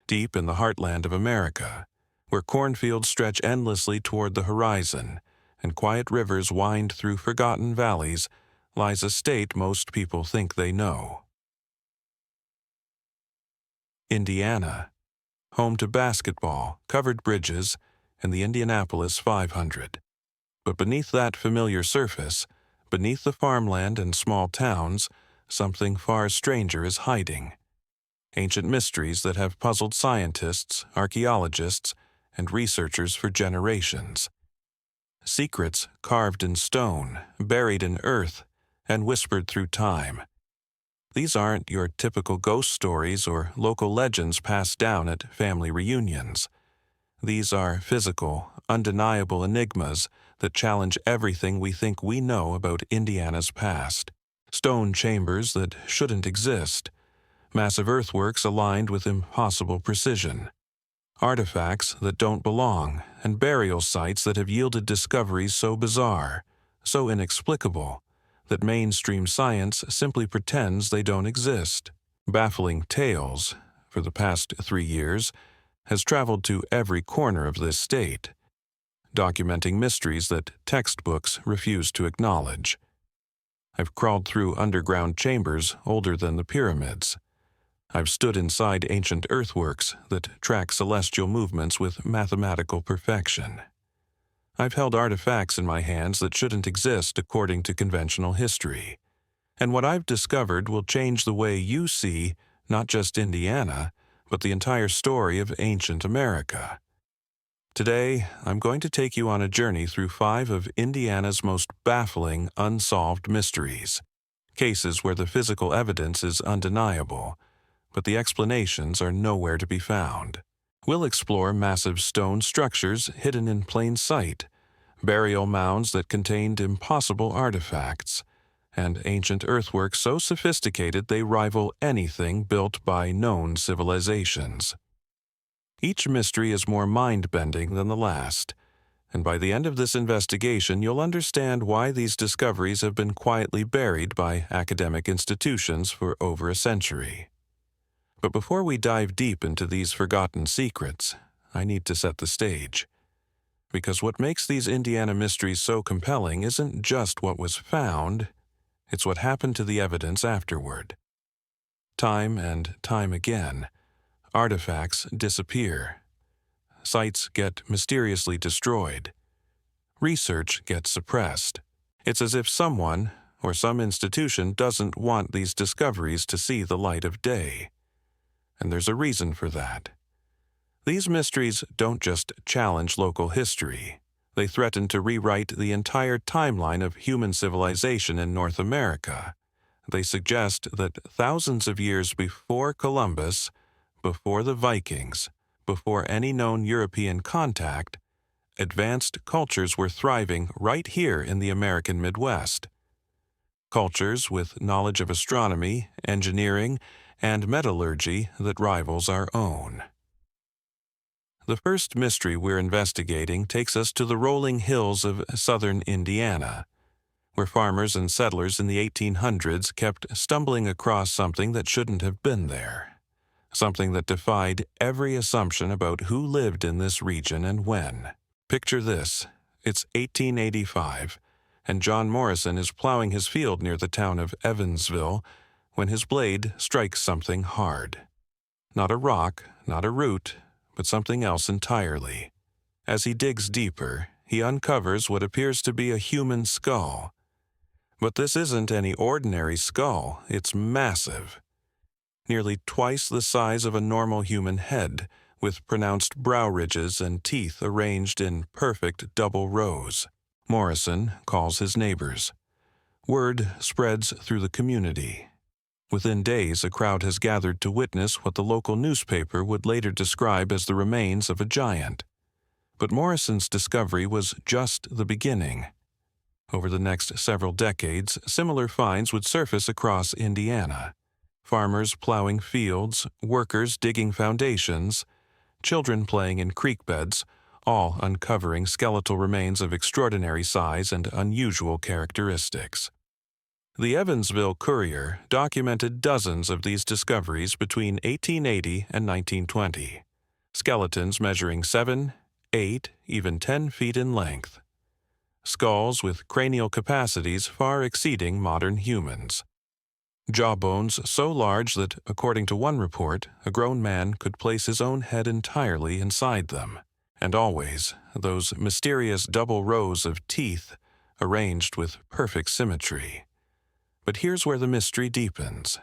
Deep in the heartland of America, where cornfields stretch endlessly toward the horizon and quiet rivers wind through forgotten valleys, lies a state most people think they know. Indiana, home to basketball, covered bridges, and the Indianapolis 500. But beneath that familiar surface, beneath the farmland and small towns, something far stranger is hiding. Ancient mysteries that have puzzled scientists, archaeologists, and researchers for generations. Secrets carved in stone, buried in earth, and whispered through time. These aren't your typical ghost stories or local legends passed down at family reunions. These are physical, undeniable enigmas that challenge everything we think we know about Indiana's past. Stone chambers that shouldn't exist. Massive earthworks aligned with impossible precision. Artifacts that don't belong, and burial sites that have yielded discoveries so bizarre, so inexplicable, that mainstream science simply pretends they don't exist. Baffling Tales, for the past 3 years, has traveled to every corner of this state, documenting mysteries that textbooks refuse to acknowledge. I've crawled through underground chambers older than the pyramids. I've stood inside ancient earthworks that track celestial movements with mathematical perfection. I've held artifacts in my hands that shouldn't exist according to conventional history. And what I've discovered will change the way you see not just Indiana, but the entire story of ancient America. Today, I'm going to take you on a journey through 5 of Indiana's most baffling unsolved mysteries. Cases where the physical evidence is undeniable, but the explanations are nowhere to be found. We'll explore massive stone structures hidden in plain sight, burial mounds that contained impossible artifacts, and ancient earthworks so sophisticated they rival anything built by known civilizations. Each mystery is more mind-bending than the last, and by the end of this investigation you'll understand why these discoveries have been quietly buried by academic institutions for over a century. But before we dive deep into these forgotten secrets, I need to set the stage. Because what makes these Indiana mysteries so compelling isn't just what was found, it's what happened to the evidence afterward. Time and time again, artifacts disappear. Sites get mysteriously destroyed. Research gets suppressed. It's as if someone, or some institution, doesn't want these discoveries to see the light of day. And there's a reason for that. These mysteries don't just challenge local history. They threaten to rewrite the entire timeline of human civilization in North America. They suggest that thousands of years before Columbus, before the Vikings, before any known European contact, advanced cultures were thriving right here in the American Midwest. Cultures with knowledge of astronomy, engineering, and metallurgy that rivals our own. The first mystery we're investigating takes us to the rolling hills of southern Indiana, where farmers and settlers in the 1800s kept stumbling across something that shouldn't have been there, something that defied every assumption about who lived in this region and when. Picture this: it's 1885, and John Morrison is plowing his field near the town of Evansville when his blade strikes something hard. Not a rock, not a root, but something else entirely. As he digs deeper, he uncovers what appears to be a human skull. But this isn't any ordinary skull, it's massive. Nearly twice the size of a normal human head, with pronounced brow ridges and teeth arranged in perfect double rows. Morrison calls his neighbors. Word spreads through the community. Within days, a crowd has gathered to witness what the local newspaper would later describe as the remains of a giant. But Morrison's discovery was just the beginning. Over the next several decades, similar finds would surface across Indiana. Farmers plowing fields, workers digging foundations, children playing in creek beds, all uncovering skeletal remains of extraordinary size and unusual characteristics. The Evansville Courier documented dozens of these discoveries between 1880 and 1920, skeletons measuring 7, 8, even 10 feet in length. Skulls with cranial capacities far exceeding modern humans. Jawbones so large that, according to one report, a grown man could place his own head entirely inside them. And always, those mysterious double rows of teeth, arranged with perfect symmetry. But here's where the mystery deepens.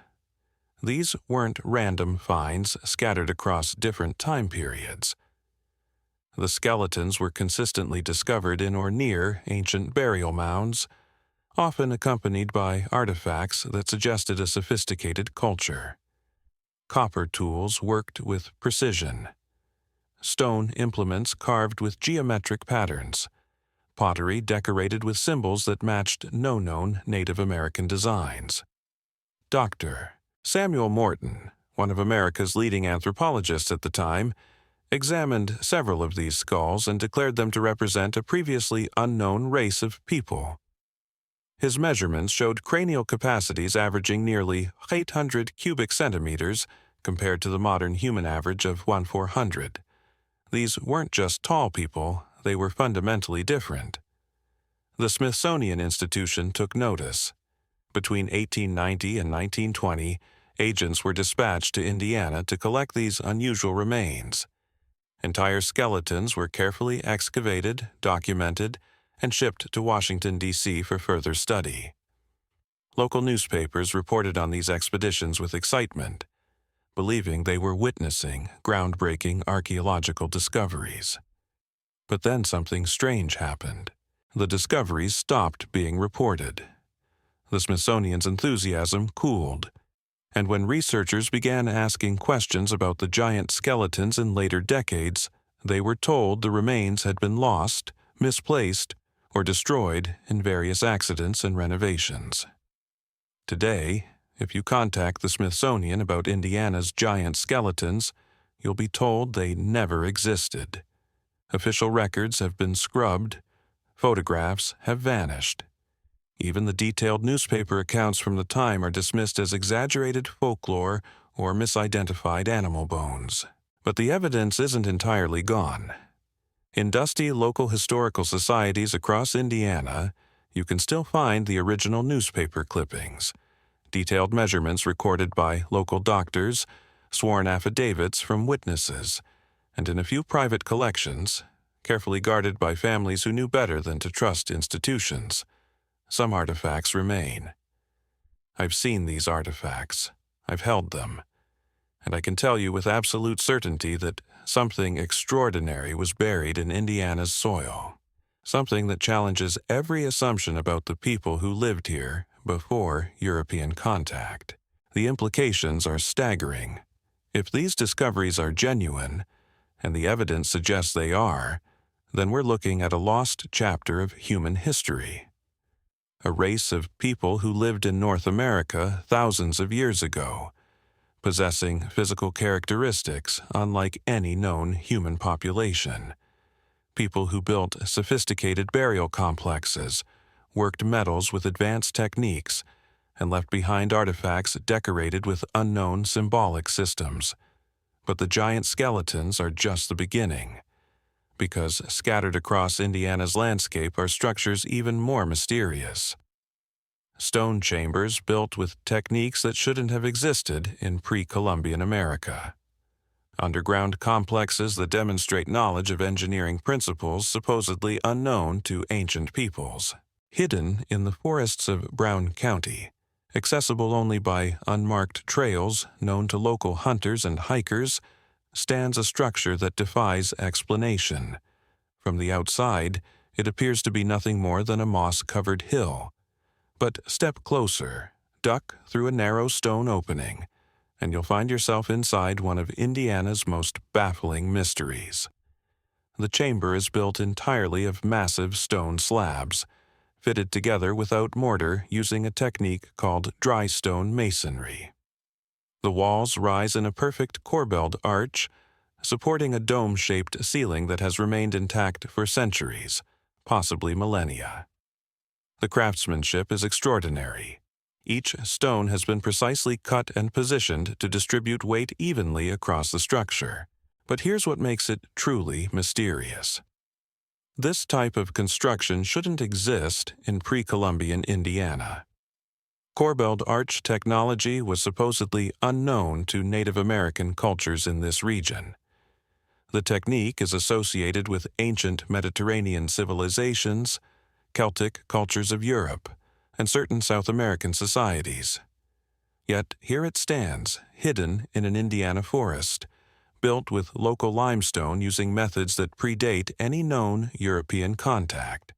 These weren't random finds scattered across different time periods. The skeletons were consistently discovered in or near ancient burial mounds, often accompanied by artifacts that suggested a sophisticated culture. Copper tools worked with precision. Stone implements carved with geometric patterns. Pottery decorated with symbols that matched no known Native American designs. Dr. Samuel Morton, one of America's leading anthropologists at the time, examined several of these skulls and declared them to represent a previously unknown race of people. His measurements showed cranial capacities averaging nearly 800 cubic centimeters compared to the modern human average of 1/400. These weren't just tall people, they were fundamentally different. The Smithsonian Institution took notice. Between 1890 and 1920, agents were dispatched to Indiana to collect these unusual remains. Entire skeletons were carefully excavated, documented, and shipped to Washington, D.C. for further study. Local newspapers reported on these expeditions with excitement, believing they were witnessing groundbreaking archaeological discoveries. But then something strange happened. The discoveries stopped being reported. The Smithsonian's enthusiasm cooled, and when researchers began asking questions about the giant skeletons in later decades, they were told the remains had been lost, misplaced, or destroyed in various accidents and renovations. Today, if you contact the Smithsonian about Indiana's giant skeletons, you'll be told they never existed. Official records have been scrubbed, photographs have vanished. Even the detailed newspaper accounts from the time are dismissed as exaggerated folklore or misidentified animal bones. But the evidence isn't entirely gone. In dusty local historical societies across Indiana, you can still find the original newspaper clippings, detailed measurements recorded by local doctors, sworn affidavits from witnesses, and in a few private collections, carefully guarded by families who knew better than to trust institutions, some artifacts remain. I've seen these artifacts. I've held them. And I can tell you with absolute certainty that something extraordinary was buried in Indiana's soil. Something that challenges every assumption about the people who lived here before European contact. The implications are staggering. If these discoveries are genuine, and the evidence suggests they are, then we're looking at a lost chapter of human history. A race of people who lived in North America thousands of years ago, possessing physical characteristics unlike any known human population. People who built sophisticated burial complexes, worked metals with advanced techniques, and left behind artifacts decorated with unknown symbolic systems. But the giant skeletons are just the beginning, because scattered across Indiana's landscape are structures even more mysterious. Stone chambers built with techniques that shouldn't have existed in pre-Columbian America. Underground complexes that demonstrate knowledge of engineering principles supposedly unknown to ancient peoples. Hidden in the forests of Brown County, accessible only by unmarked trails known to local hunters and hikers, stands a structure that defies explanation. From the outside, it appears to be nothing more than a moss-covered hill. But step closer, duck through a narrow stone opening, and you'll find yourself inside one of Indiana's most baffling mysteries. The chamber is built entirely of massive stone slabs, fitted together without mortar using a technique called dry stone masonry. The walls rise in a perfect corbelled arch, supporting a dome-shaped ceiling that has remained intact for centuries, possibly millennia. The craftsmanship is extraordinary. Each stone has been precisely cut and positioned to distribute weight evenly across the structure. But here's what makes it truly mysterious. This type of construction shouldn't exist in pre-Columbian Indiana. Corbelled arch technology was supposedly unknown to Native American cultures in this region. The technique is associated with ancient Mediterranean civilizations, Celtic cultures of Europe, and certain South American societies. Yet here it stands, hidden in an Indiana forest, built with local limestone using methods that predate any known European contact.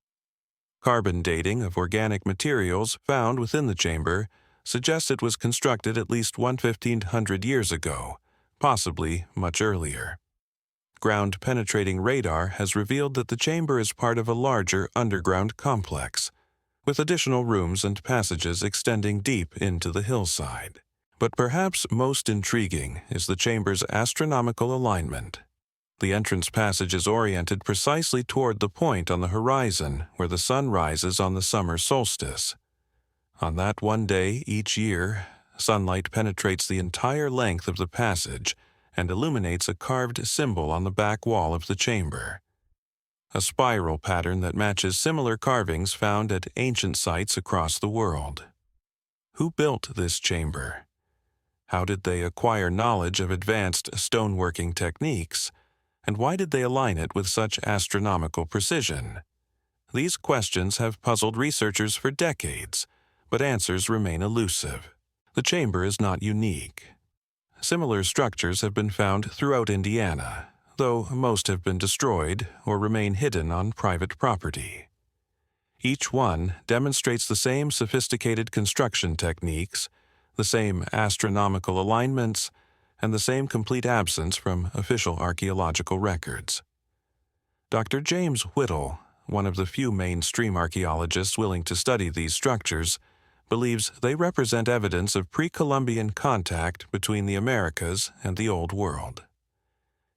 Carbon dating of organic materials found within the chamber suggests it was constructed at least 1,500 years ago, possibly much earlier. Ground-penetrating radar has revealed that the chamber is part of a larger underground complex, with additional rooms and passages extending deep into the hillside. But perhaps most intriguing is the chamber's astronomical alignment. The entrance passage is oriented precisely toward the point on the horizon where the sun rises on the summer solstice. On that one day each year, sunlight penetrates the entire length of the passage and illuminates a carved symbol on the back wall of the chamber. A spiral pattern that matches similar carvings found at ancient sites across the world. Who built this chamber? How did they acquire knowledge of advanced stoneworking techniques? And why did they align it with such astronomical precision? These questions have puzzled researchers for decades, but answers remain elusive. The chamber is not unique. Similar structures have been found throughout Indiana, though most have been destroyed or remain hidden on private property. Each one demonstrates the same sophisticated construction techniques, the same astronomical alignments, and the same complete absence from official archaeological records. Dr. James Whittle, one of the few mainstream archaeologists willing to study these structures, believes they represent evidence of pre-Columbian contact between the Americas and the Old World.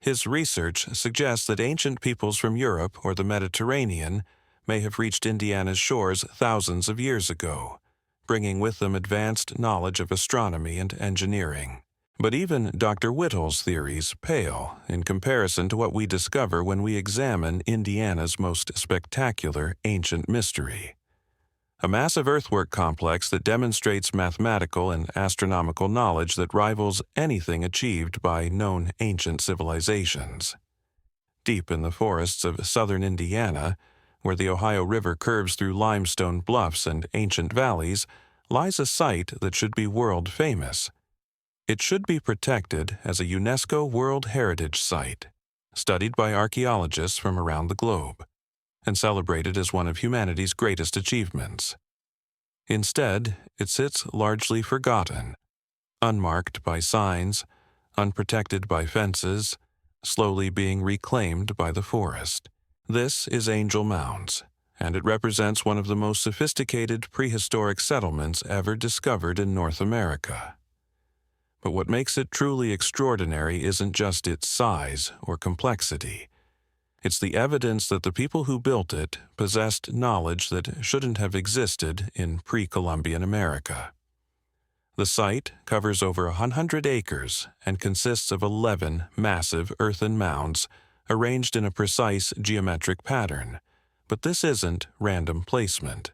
His research suggests that ancient peoples from Europe or the Mediterranean may have reached Indiana's shores thousands of years ago, bringing with them advanced knowledge of astronomy and engineering. But even Dr. Whittle's theories pale in comparison to what we discover when we examine Indiana's most spectacular ancient mystery. A massive earthwork complex that demonstrates mathematical and astronomical knowledge that rivals anything achieved by known ancient civilizations. Deep in the forests of southern Indiana, where the Ohio River curves through limestone bluffs and ancient valleys, lies a site that should be world famous. It should be protected as a UNESCO World Heritage Site, studied by archaeologists from around the globe, and celebrated as one of humanity's greatest achievements. Instead, it sits largely forgotten, unmarked by signs, unprotected by fences, slowly being reclaimed by the forest. This is Angel Mounds, and it represents one of the most sophisticated prehistoric settlements ever discovered in North America. But what makes it truly extraordinary isn't just its size or complexity. It's the evidence that the people who built it possessed knowledge that shouldn't have existed in pre-Columbian America. The site covers over 100 acres and consists of 11 massive earthen mounds arranged in a precise geometric pattern, but this isn't random placement.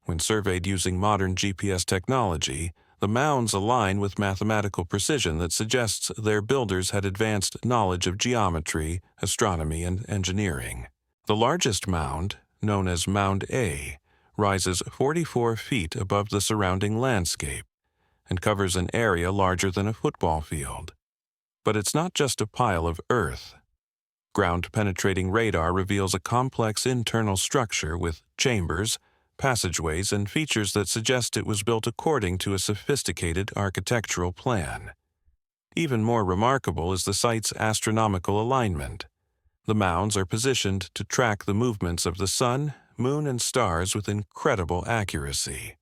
When surveyed using modern GPS technology, the mounds align with mathematical precision that suggests their builders had advanced knowledge of geometry, astronomy, and engineering. The largest mound, known as Mound A, rises 44 feet above the surrounding landscape and covers an area larger than a football field. But it's not just a pile of earth. Ground-penetrating radar reveals a complex internal structure with chambers, passageways, and features that suggest it was built according to a sophisticated architectural plan. Even more remarkable is the site's astronomical alignment. The mounds are positioned to track the movements of the sun, moon, and stars with incredible accuracy.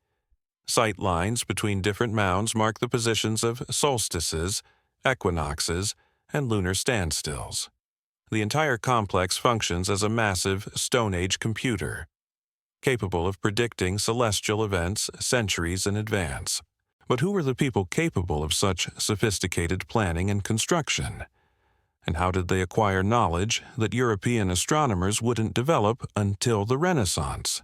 Sight lines between different mounds mark the positions of solstices, equinoxes, and lunar standstills. The entire complex functions as a massive Stone Age computer. capable of predicting celestial events centuries in advance. But who were the people capable of such sophisticated planning and construction? And how did they acquire knowledge that European astronomers wouldn't develop until the Renaissance?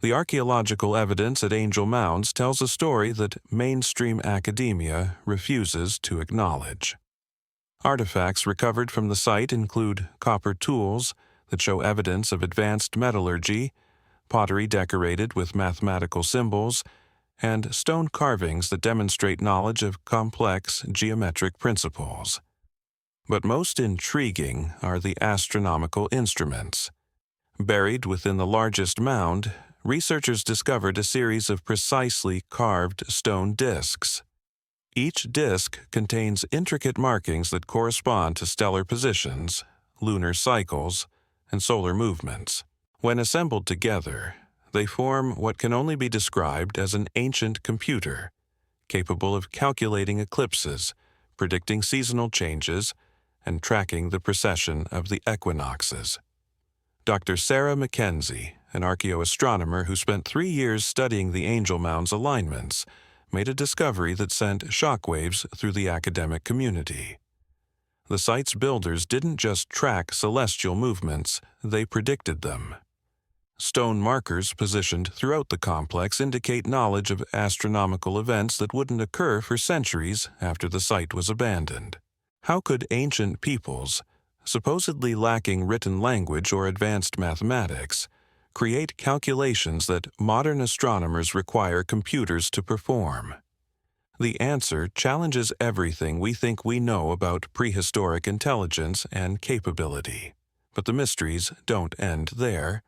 The archaeological evidence at Angel Mounds tells a story that mainstream academia refuses to acknowledge. Artifacts recovered from the site include copper tools that show evidence of advanced metallurgy, pottery decorated with mathematical symbols, and stone carvings that demonstrate knowledge of complex geometric principles. But most intriguing are the astronomical instruments. Buried within the largest mound, researchers discovered a series of precisely carved stone discs. Each disc contains intricate markings that correspond to stellar positions, lunar cycles, and solar movements. When assembled together, they form what can only be described as an ancient computer, capable of calculating eclipses, predicting seasonal changes, and tracking the precession of the equinoxes. Dr. Sarah Mackenzie, an archaeoastronomer who spent 3 years studying the Angel Mounds alignments, made a discovery that sent shockwaves through the academic community. The site's builders didn't just track celestial movements, they predicted them. Stone markers positioned throughout the complex indicate knowledge of astronomical events that wouldn't occur for centuries after the site was abandoned. How could ancient peoples, supposedly lacking written language or advanced mathematics, create calculations that modern astronomers require computers to perform? The answer challenges everything we think we know about prehistoric intelligence and capability. But the mysteries don't end there.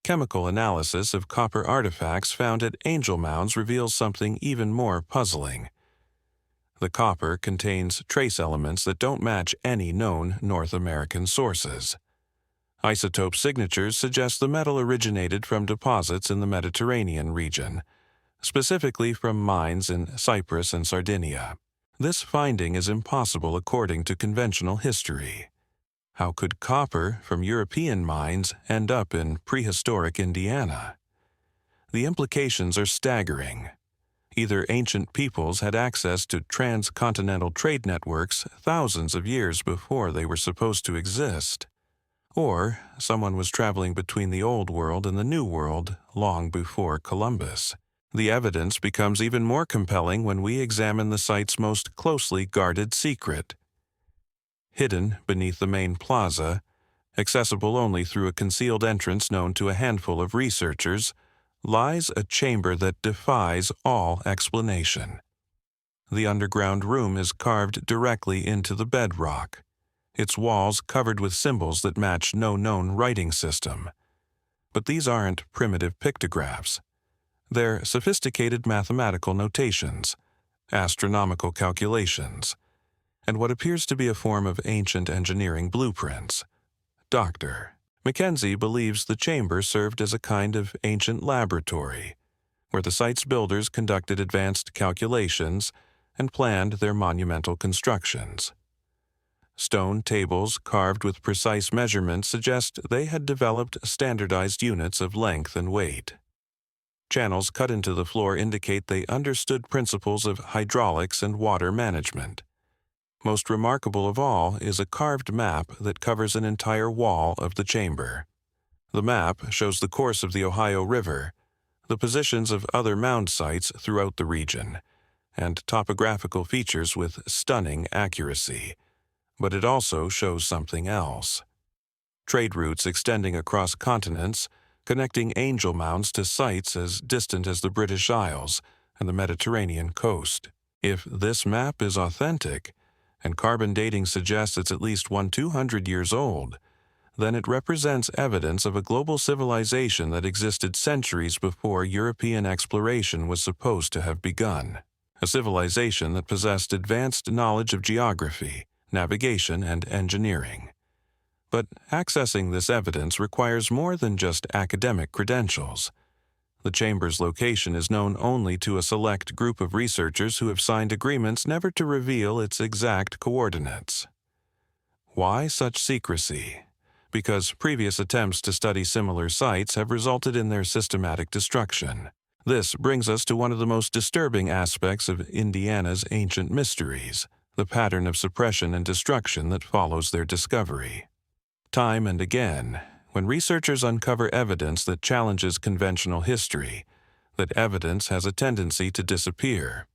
Chemical analysis of copper artifacts found at Angel Mounds reveals something even more puzzling. The copper contains trace elements that don't match any known North American sources. Isotope signatures suggest the metal originated from deposits in the Mediterranean region, specifically from mines in Cyprus and Sardinia. This finding is impossible according to conventional history. How could copper from European mines end up in prehistoric Indiana? The implications are staggering. Either ancient peoples had access to transcontinental trade networks thousands of years before they were supposed to exist, or someone was traveling between the Old World and the New World long before Columbus. The evidence becomes even more compelling when we examine the site's most closely guarded secret. Hidden beneath the main plaza, accessible only through a concealed entrance known to a handful of researchers, lies a chamber that defies all explanation. The underground room is carved directly into the bedrock, its walls covered with symbols that match no known writing system. But these aren't primitive pictographs. They're sophisticated mathematical notations, astronomical calculations, and what appears to be a form of ancient engineering blueprints. Dr. Mackenzie believes the chamber served as a kind of ancient laboratory, where the site's builders conducted advanced calculations and planned their monumental constructions. Stone tables carved with precise measurements suggest they had developed standardized units of length and weight. Channels cut into the floor indicate they understood principles of hydraulics and water management. Most remarkable of all is a carved map that covers an entire wall of the chamber. The map shows the course of the Ohio River, the positions of other mound sites throughout the region, and topographical features with stunning accuracy. But it also shows something else. Trade routes extending across continents, connecting Angel Mounds to sites as distant as the British Isles and the Mediterranean coast. If this map is authentic, and carbon dating suggests it's at least 200 years old, then it represents evidence of a global civilization that existed centuries before European exploration was supposed to have begun. A civilization that possessed advanced knowledge of geography, navigation, and engineering. But accessing this evidence requires more than just academic credentials. The chamber's location is known only to a select group of researchers who have signed agreements never to reveal its exact coordinates. Why such secrecy? because previous attempts to study similar sites have resulted in their systematic destruction. This brings us to one of the most disturbing aspects of Indiana's ancient mysteries, the pattern of suppression and destruction that follows their discovery. Time and again, when researchers uncover evidence that challenges conventional history, that evidence has a tendency to disappear.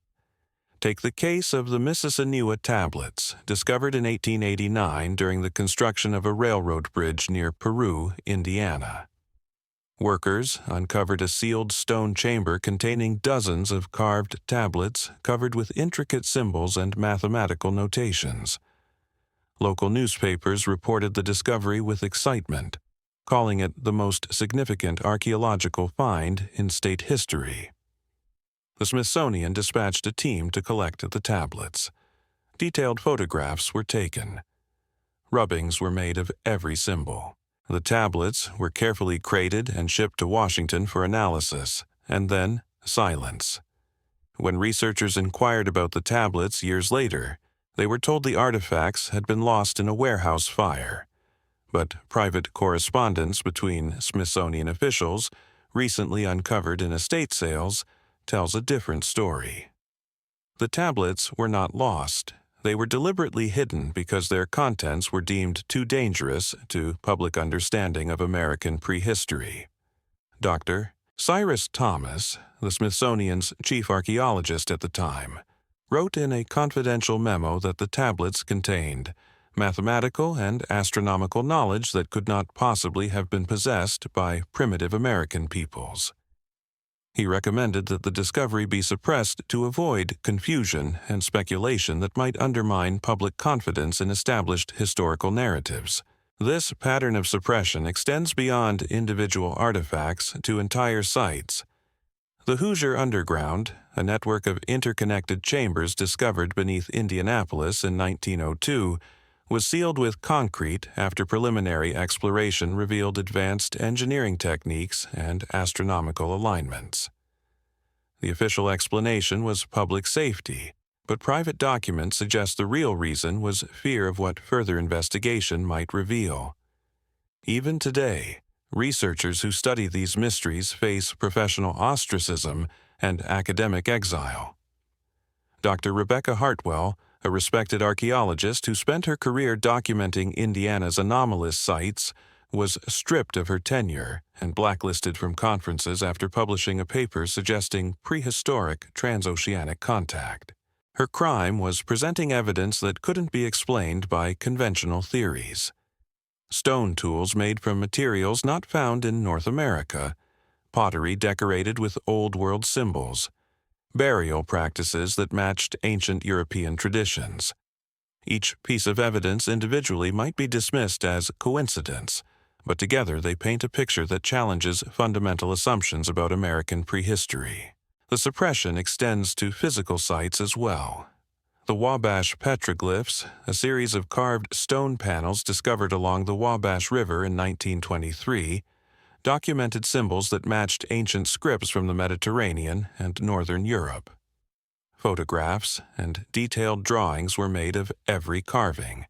Take the case of the Mississinewa tablets, discovered in 1889 during the construction of a railroad bridge near Peru, Indiana. Workers uncovered a sealed stone chamber containing dozens of carved tablets covered with intricate symbols and mathematical notations. Local newspapers reported the discovery with excitement, calling it the most significant archaeological find in state history. The Smithsonian dispatched a team to collect the tablets. Detailed photographs were taken. Rubbings were made of every symbol. The tablets were carefully crated and shipped to Washington for analysis, and then silence. When researchers inquired about the tablets years later, they were told the artifacts had been lost in a warehouse fire. But private correspondence between Smithsonian officials, recently uncovered in estate sales, tells a different story. The tablets were not lost. They were deliberately hidden because their contents were deemed too dangerous to public understanding of American prehistory. Dr. Cyrus Thomas, the Smithsonian's chief archaeologist at the time, wrote in a confidential memo that the tablets contained mathematical and astronomical knowledge that could not possibly have been possessed by primitive American peoples. He recommended that the discovery be suppressed to avoid confusion and speculation that might undermine public confidence in established historical narratives. This pattern of suppression extends beyond individual artifacts to entire sites. The Hoosier Underground, a network of interconnected chambers discovered beneath Indianapolis in 1902, was sealed with concrete after preliminary exploration revealed advanced engineering techniques and astronomical alignments. The official explanation was public safety, but private documents suggest the real reason was fear of what further investigation might reveal. Even today, researchers who study these mysteries face professional ostracism and academic exile. Dr. Rebecca Hartwell, a respected archaeologist who spent her career documenting Indiana's anomalous sites, was stripped of her tenure and blacklisted from conferences after publishing a paper suggesting prehistoric transoceanic contact. Her crime was presenting evidence that couldn't be explained by conventional theories. Stone tools made from materials not found in North America, pottery decorated with Old World symbols, burial practices that matched ancient European traditions. Each piece of evidence individually might be dismissed as coincidence, but together they paint a picture that challenges fundamental assumptions about American prehistory. The suppression extends to physical sites as well. The Wabash petroglyphs, a series of carved stone panels discovered along the Wabash River in 1923, documented symbols that matched ancient scripts from the Mediterranean and Northern Europe. Photographs and detailed drawings were made of every carving.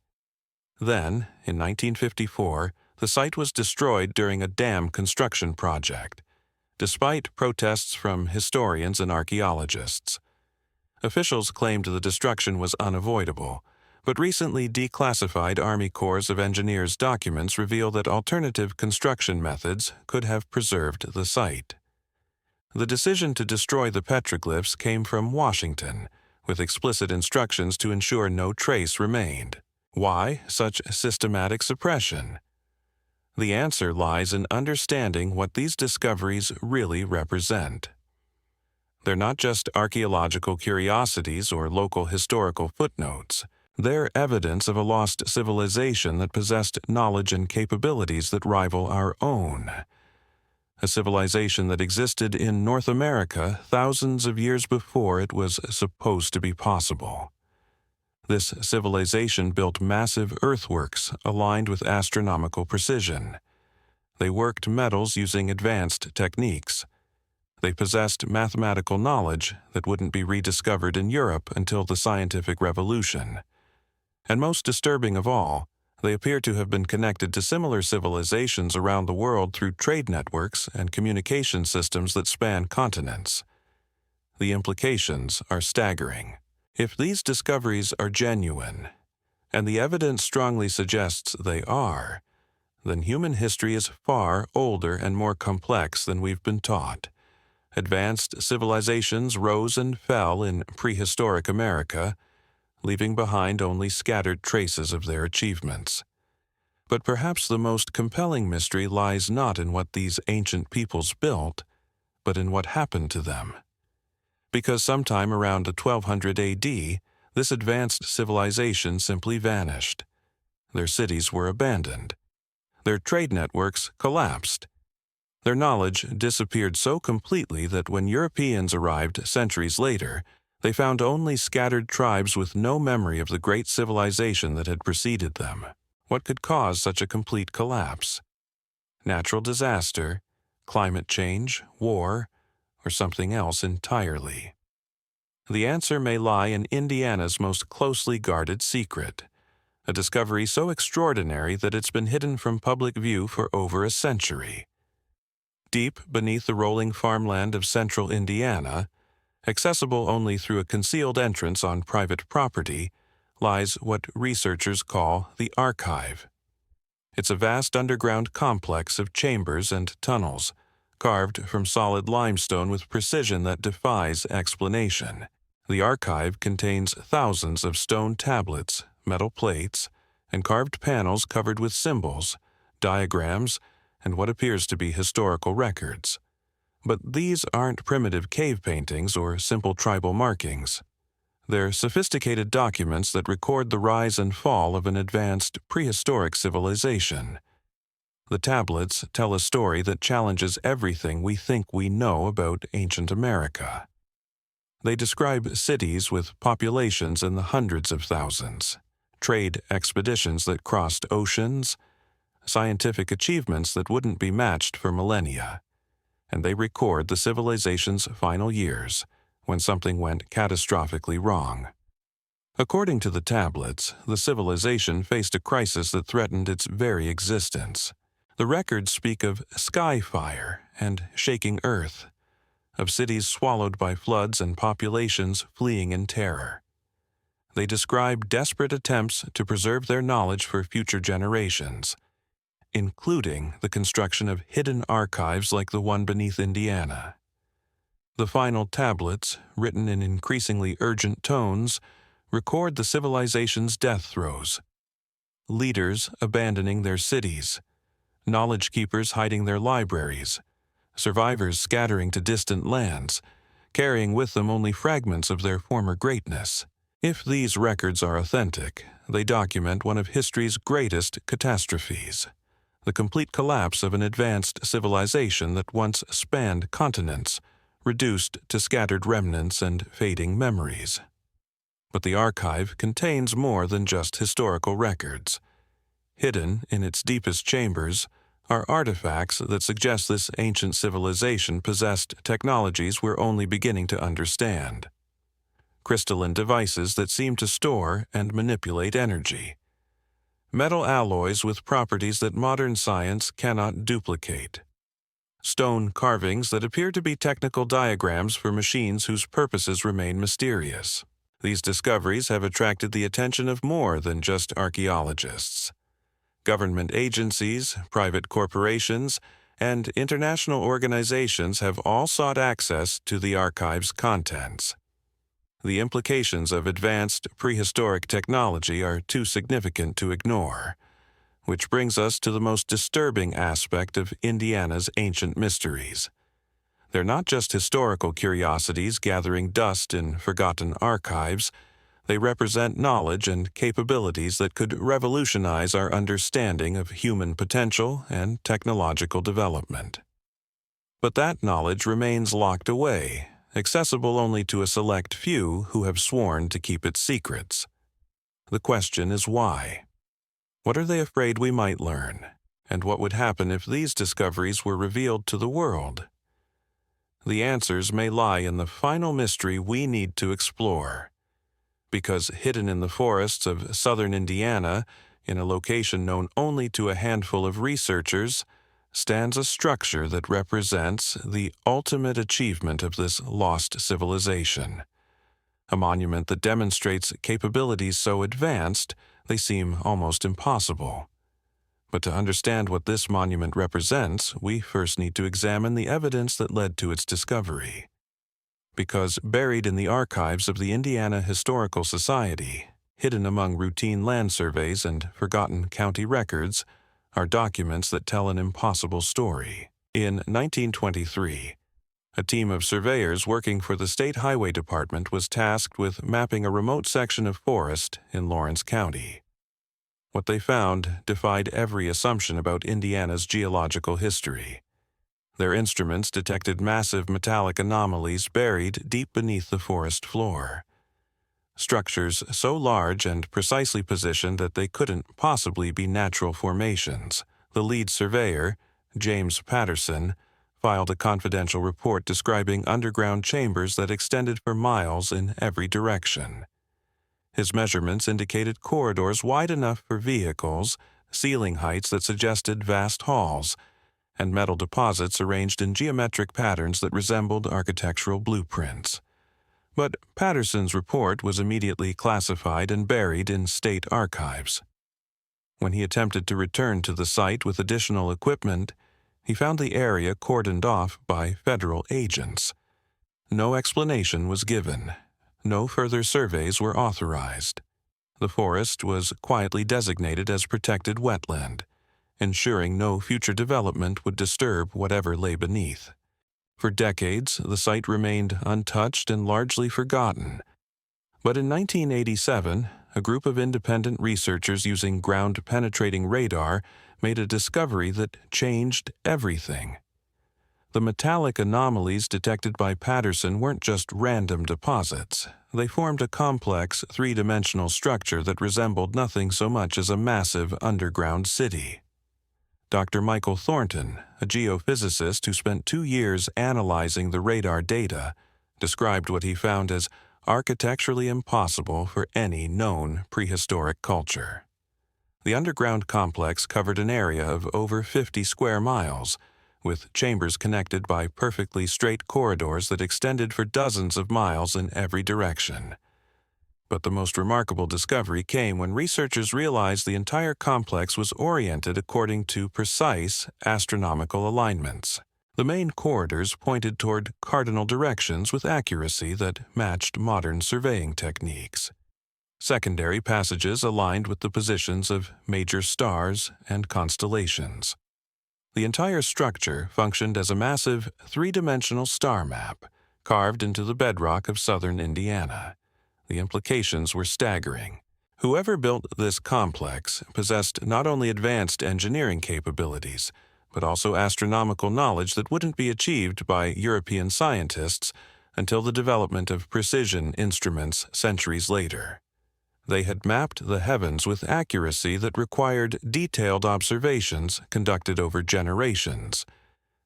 Then, in 1954, the site was destroyed during a dam construction project, despite protests from historians and archaeologists. Officials claimed the destruction was unavoidable, but recently declassified Army Corps of Engineers documents reveal that alternative construction methods could have preserved the site. The decision to destroy the petroglyphs came from Washington, with explicit instructions to ensure no trace remained. Why such systematic suppression? The answer lies in understanding what these discoveries really represent. They're not just archaeological curiosities or local historical footnotes. They're evidence of a lost civilization that possessed knowledge and capabilities that rival our own. A civilization that existed in North America thousands of years before it was supposed to be possible. This civilization built massive earthworks aligned with astronomical precision. They worked metals using advanced techniques. They possessed mathematical knowledge that wouldn't be rediscovered in Europe until the scientific revolution. And most disturbing of all, They appear to have been connected to similar civilizations around the world through trade networks and communication systems that span continents. The implications are staggering. If these discoveries are genuine, and the evidence strongly suggests they are, then human history is far older and more complex than we've been taught. Advanced civilizations rose and fell in prehistoric America, leaving behind only scattered traces of their achievements. But perhaps the most compelling mystery lies not in what these ancient peoples built, but in what happened to them. Because sometime around 1200 AD, this advanced civilization simply vanished. Their cities were abandoned. Their trade networks collapsed. Their knowledge disappeared so completely that when Europeans arrived centuries later, they found only scattered tribes with no memory of the great civilization that had preceded them. What could cause such a complete collapse? Natural disaster, climate change, war, or something else entirely? The answer may lie in Indiana's most closely guarded secret, a discovery so extraordinary that it's been hidden from public view for over a century. Deep beneath the rolling farmland of central Indiana, accessible only through a concealed entrance on private property, lies what researchers call the Archive. It's a vast underground complex of chambers and tunnels, carved from solid limestone with precision that defies explanation. The Archive contains thousands of stone tablets, metal plates, and carved panels covered with symbols, diagrams, and what appears to be historical records. But these aren't primitive cave paintings or simple tribal markings. They're sophisticated documents that record the rise and fall of an advanced prehistoric civilization. The tablets tell a story that challenges everything we think we know about ancient America. They describe cities with populations in the hundreds of thousands, trade expeditions that crossed oceans, scientific achievements that wouldn't be matched for millennia, and they record the civilization's final years, when something went catastrophically wrong. According to the tablets, the civilization faced a crisis that threatened its very existence. The records speak of sky fire and shaking earth, of cities swallowed by floods and populations fleeing in terror. They describe desperate attempts to preserve their knowledge for future generations, including the construction of hidden archives like the one beneath Indiana. The final tablets, written in increasingly urgent tones, record the civilization's death throes. Leaders abandoning their cities, knowledge keepers hiding their libraries, survivors scattering to distant lands, carrying with them only fragments of their former greatness. If these records are authentic, they document one of history's greatest catastrophes, the complete collapse of an advanced civilization that once spanned continents, reduced to scattered remnants and fading memories. But the Archive contains more than just historical records. Hidden in its deepest chambers are artifacts that suggest this ancient civilization possessed technologies we're only beginning to understand. Crystalline devices that seem to store and manipulate energy. Metal alloys with properties that modern science cannot duplicate. Stone carvings that appear to be technical diagrams for machines whose purposes remain mysterious. These discoveries have attracted the attention of more than just archaeologists. Government agencies, private corporations, and international organizations have all sought access to the Archive's contents. The implications of advanced prehistoric technology are too significant to ignore, which brings us to the most disturbing aspect of Indiana's ancient mysteries. They're not just historical curiosities gathering dust in forgotten archives. They represent knowledge and capabilities that could revolutionize our understanding of human potential and technological development. But that knowledge remains locked away, accessible only to a select few who have sworn to keep its secrets. The question is why? What are they afraid we might learn? And what would happen if these discoveries were revealed to the world? The answers may lie in the final mystery we need to explore. Because hidden in the forests of southern Indiana, In a location known only to a handful of researchers, stands a structure that represents the ultimate achievement of this lost civilization. A monument that demonstrates capabilities so advanced they seem almost impossible. But to understand what this monument represents, we first need to examine the evidence that led to its discovery. Because buried in the archives of the Indiana Historical Society, hidden among routine land surveys and forgotten county records, are documents that tell an impossible story. In 1923, a team of surveyors working for the State Highway Department was tasked with mapping a remote section of forest in Lawrence County. What they found defied every assumption about Indiana's geological history. Their instruments detected massive metallic anomalies buried deep beneath the forest floor. Structures so large and precisely positioned that they couldn't possibly be natural formations. The lead surveyor, James Patterson, filed a confidential report describing underground chambers that extended for miles in every direction. His measurements indicated corridors wide enough for vehicles, ceiling heights that suggested vast halls, and metal deposits arranged in geometric patterns that resembled architectural blueprints. But Patterson's report was immediately classified and buried in state archives. When he attempted to return to the site with additional equipment, he found the area cordoned off by federal agents. No explanation was given. No further surveys were authorized. The forest was quietly designated as protected wetland, ensuring no future development would disturb whatever lay beneath. For decades, the site remained untouched and largely forgotten. But in 1987, a group of independent researchers using ground-penetrating radar made a discovery that changed everything. The metallic anomalies detected by Patterson weren't just random deposits. They formed a complex, three-dimensional structure that resembled nothing so much as a massive underground city. Dr. Michael Thornton, a geophysicist who spent 2 years analyzing the radar data, described what he found as architecturally impossible for any known prehistoric culture. The underground complex covered an area of over 50 square miles, with chambers connected by perfectly straight corridors that extended for dozens of miles in every direction. But the most remarkable discovery came when researchers realized the entire complex was oriented according to precise astronomical alignments. The main corridors pointed toward cardinal directions with accuracy that matched modern surveying techniques. Secondary passages aligned with the positions of major stars and constellations. The entire structure functioned as a massive three-dimensional star map carved into the bedrock of southern Indiana. The implications were staggering. Whoever built this complex possessed not only advanced engineering capabilities, but also astronomical knowledge that wouldn't be achieved by European scientists until the development of precision instruments centuries later. They had mapped the heavens with accuracy that required detailed observations conducted over generations.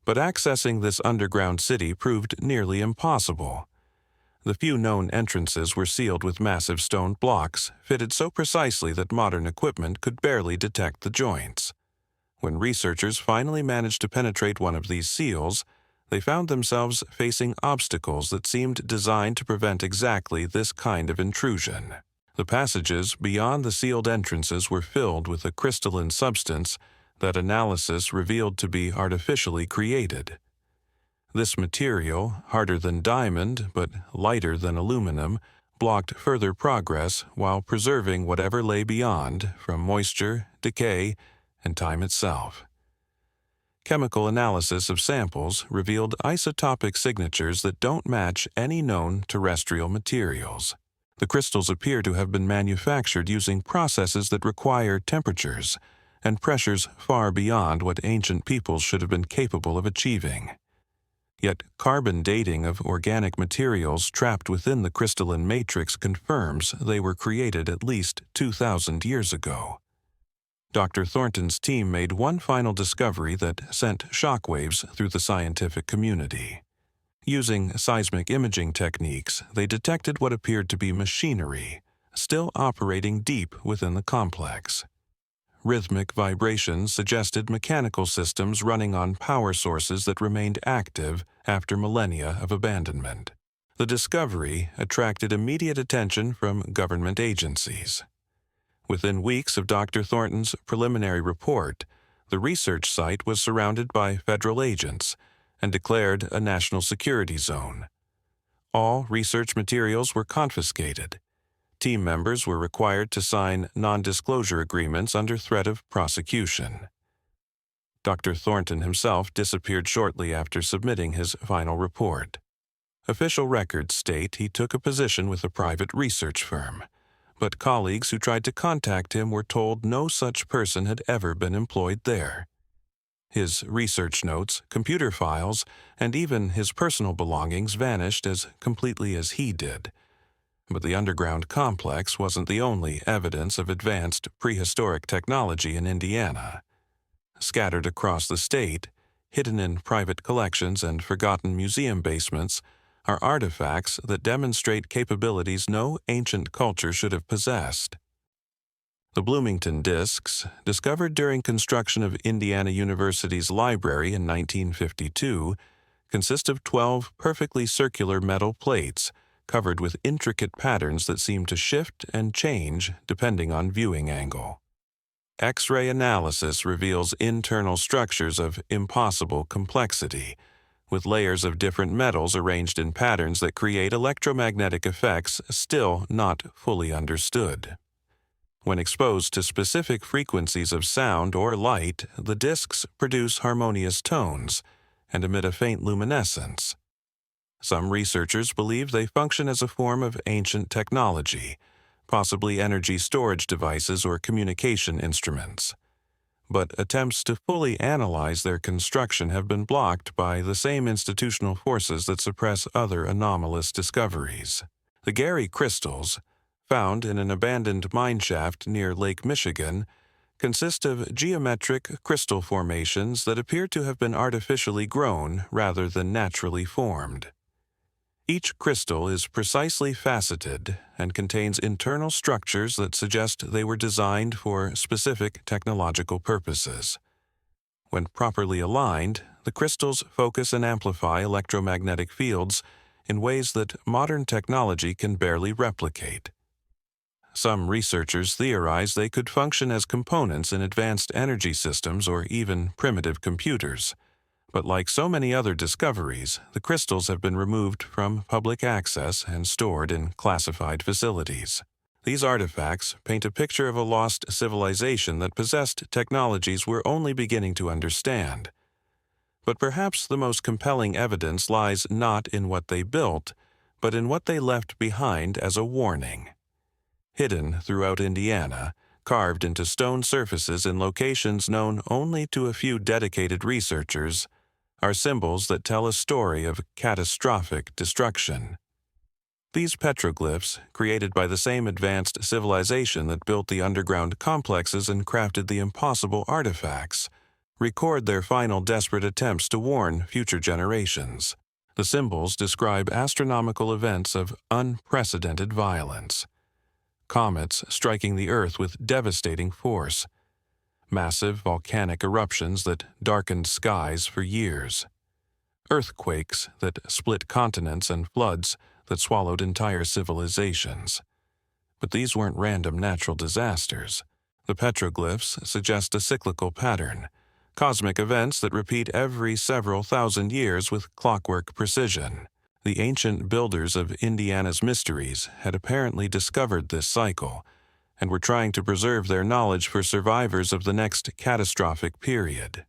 But accessing this underground city proved nearly impossible. The few known entrances were sealed with massive stone blocks, fitted so precisely that modern equipment could barely detect the joints. When researchers finally managed to penetrate one of these seals, they found themselves facing obstacles that seemed designed to prevent exactly this kind of intrusion. The passages beyond the sealed entrances were filled with a crystalline substance that analysis revealed to be artificially created. This material, harder than diamond but lighter than aluminum, blocked further progress while preserving whatever lay beyond from moisture, decay, and time itself. Chemical analysis of samples revealed isotopic signatures that don't match any known terrestrial materials. The crystals appear to have been manufactured using processes that require temperatures and pressures far beyond what ancient peoples should have been capable of achieving. Yet carbon dating of organic materials trapped within the crystalline matrix confirms they were created at least 2,000 years ago. Dr. Thornton's team made one final discovery that sent shockwaves through the scientific community. Using seismic imaging techniques, they detected what appeared to be machinery, still operating deep within the complex. rhythmic vibrations suggested mechanical systems running on power sources that remained active after millennia of abandonment. The discovery attracted immediate attention from government agencies. Within weeks of Dr. Thornton's preliminary report, the research site was surrounded by federal agents and declared a national security zone. All research materials were confiscated. Team members were required to sign non-disclosure agreements under threat of prosecution. Dr. Thornton himself disappeared shortly after submitting his final report. Official records state he took a position with a private research firm, but colleagues who tried to contact him were told no such person had ever been employed there. His research notes, computer files, and even his personal belongings vanished as completely as he did. But the underground complex wasn't the only evidence of advanced prehistoric technology in Indiana. Scattered across the state, hidden in private collections and forgotten museum basements, are artifacts that demonstrate capabilities no ancient culture should have possessed. The Bloomington discs, discovered during construction of Indiana University's library in 1952, consist of 12 perfectly circular metal plates covered with intricate patterns that seem to shift and change depending on viewing angle. X-ray analysis reveals internal structures of impossible complexity, with layers of different metals arranged in patterns that create electromagnetic effects still not fully understood. When exposed to specific frequencies of sound or light, the discs produce harmonious tones and emit a faint luminescence. Some researchers believe they function as a form of ancient technology, possibly energy storage devices or communication instruments. But attempts to fully analyze their construction have been blocked by the same institutional forces that suppress other anomalous discoveries. The Gary crystals, found in an abandoned mine shaft near Lake Michigan, consist of geometric crystal formations that appear to have been artificially grown rather than naturally formed. Each crystal is precisely faceted and contains internal structures that suggest they were designed for specific technological purposes. When properly aligned, the crystals focus and amplify electromagnetic fields in ways that modern technology can barely replicate. Some researchers theorize they could function as components in advanced energy systems or even primitive computers. But like so many other discoveries, the crystals have been removed from public access and stored in classified facilities. These artifacts paint a picture of a lost civilization that possessed technologies we're only beginning to understand. But perhaps the most compelling evidence lies not in what they built, but in what they left behind as a warning. Hidden throughout Indiana, carved into stone surfaces in locations known only to a few dedicated researchers, are symbols that tell a story of catastrophic destruction. These petroglyphs, created by the same advanced civilization that built the underground complexes and crafted the impossible artifacts, record their final desperate attempts to warn future generations. The symbols describe astronomical events of unprecedented violence. Comets striking the Earth with devastating force, massive volcanic eruptions that darkened skies for years, earthquakes that split continents and floods that swallowed entire civilizations. But these weren't random natural disasters. The petroglyphs suggest a cyclical pattern, cosmic events that repeat every several thousand years with clockwork precision. The ancient builders of Indiana's mysteries had apparently discovered this cycle and were trying to preserve their knowledge for survivors of the next catastrophic period.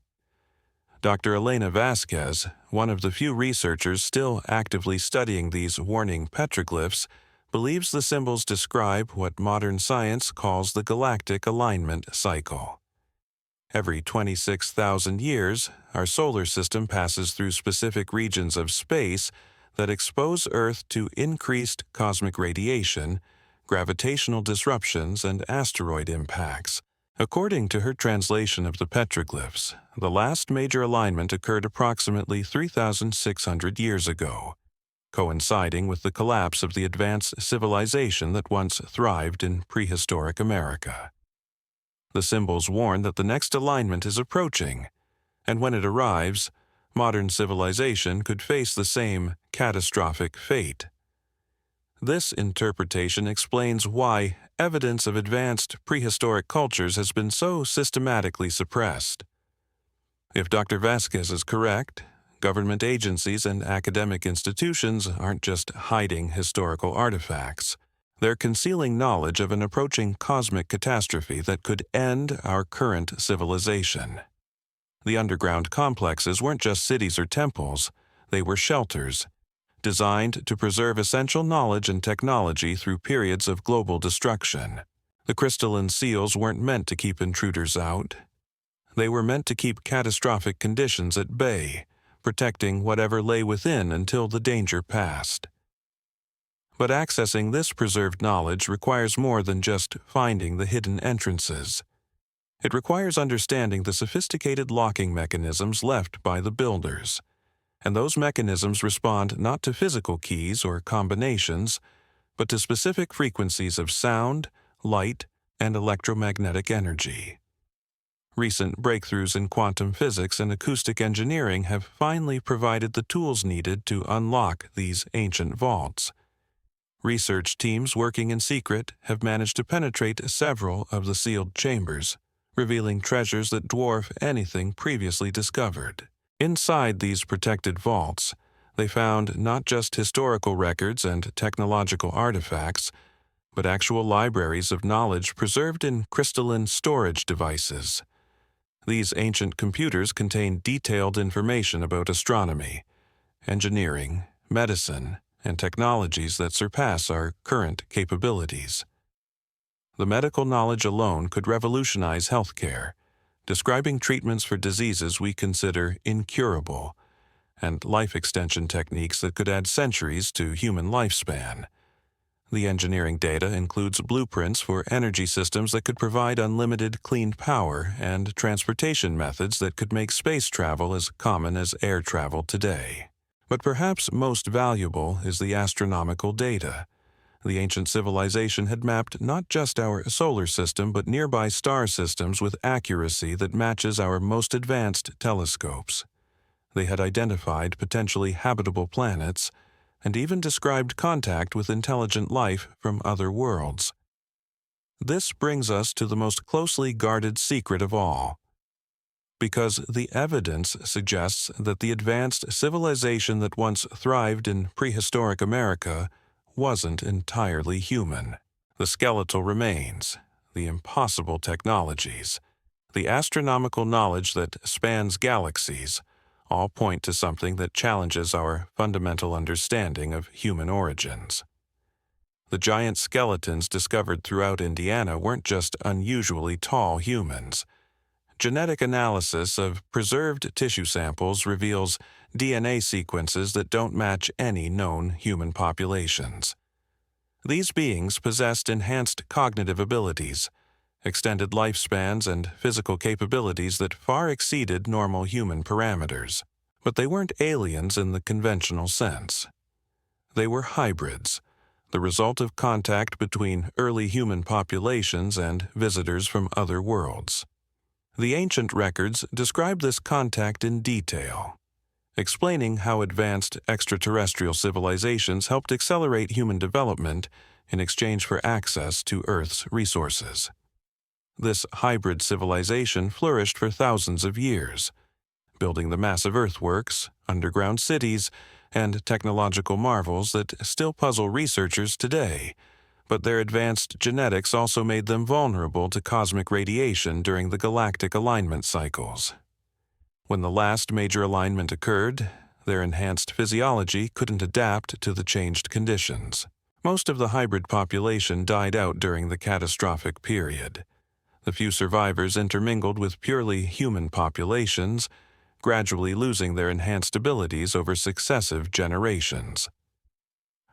Dr. Elena Vasquez, one of the few researchers still actively studying these warning petroglyphs, believes the symbols describe what modern science calls the galactic alignment cycle. Every 26,000 years, our solar system passes through specific regions of space that expose Earth to increased cosmic radiation, gravitational disruptions, and asteroid impacts. According to her translation of the petroglyphs, the last major alignment occurred approximately 3,600 years ago, coinciding with the collapse of the advanced civilization that once thrived in prehistoric America. The symbols warn that the next alignment is approaching, and when it arrives, modern civilization could face the same catastrophic fate. This interpretation explains why evidence of advanced prehistoric cultures has been so systematically suppressed. If Dr. Vasquez is correct, government agencies and academic institutions aren't just hiding historical artifacts. They're concealing knowledge of an approaching cosmic catastrophe that could end our current civilization. The underground complexes weren't just cities or temples, they were shelters, designed to preserve essential knowledge and technology through periods of global destruction. The crystalline seals weren't meant to keep intruders out. They were meant to keep catastrophic conditions at bay, protecting whatever lay within until the danger passed. But accessing this preserved knowledge requires more than just finding the hidden entrances. It requires understanding the sophisticated locking mechanisms left by the builders. And those mechanisms respond not to physical keys or combinations, but to specific frequencies of sound, light, and electromagnetic energy. Recent breakthroughs in quantum physics and acoustic engineering have finally provided the tools needed to unlock these ancient vaults. Research teams working in secret have managed to penetrate several of the sealed chambers, revealing treasures that dwarf anything previously discovered. Inside these protected vaults, they found not just historical records and technological artifacts, but actual libraries of knowledge preserved in crystalline storage devices. These ancient computers contain detailed information about astronomy, engineering, medicine, and technologies that surpass our current capabilities. The medical knowledge alone could revolutionize healthcare, describing treatments for diseases we consider incurable, and life extension techniques that could add centuries to human lifespan. The engineering data includes blueprints for energy systems that could provide unlimited clean power and transportation methods that could make space travel as common as air travel today. But perhaps most valuable is the astronomical data. The ancient civilization had mapped not just our solar system but nearby star systems with accuracy that matches our most advanced telescopes. They had identified potentially habitable planets and even described contact with intelligent life from other worlds. This brings us to the most closely guarded secret of all, because the evidence suggests that the advanced civilization that once thrived in prehistoric America wasn't entirely human. The skeletal remains, the impossible technologies, the astronomical knowledge that spans galaxies, all point to something that challenges our fundamental understanding of human origins. The giant skeletons discovered throughout Indiana weren't just unusually tall humans. Genetic analysis of preserved tissue samples reveals DNA sequences that don't match any known human populations. These beings possessed enhanced cognitive abilities, extended lifespans, and physical capabilities that far exceeded normal human parameters. But they weren't aliens in the conventional sense. They were hybrids, the result of contact between early human populations and visitors from other worlds. The ancient records describe this contact in detail, explaining how advanced extraterrestrial civilizations helped accelerate human development in exchange for access to Earth's resources. This hybrid civilization flourished for thousands of years, building the massive earthworks, underground cities, and technological marvels that still puzzle researchers today. But their advanced genetics also made them vulnerable to cosmic radiation during the galactic alignment cycles. When the last major alignment occurred, their enhanced physiology couldn't adapt to the changed conditions. Most of the hybrid population died out during the catastrophic period. The few survivors intermingled with purely human populations, gradually losing their enhanced abilities over successive generations.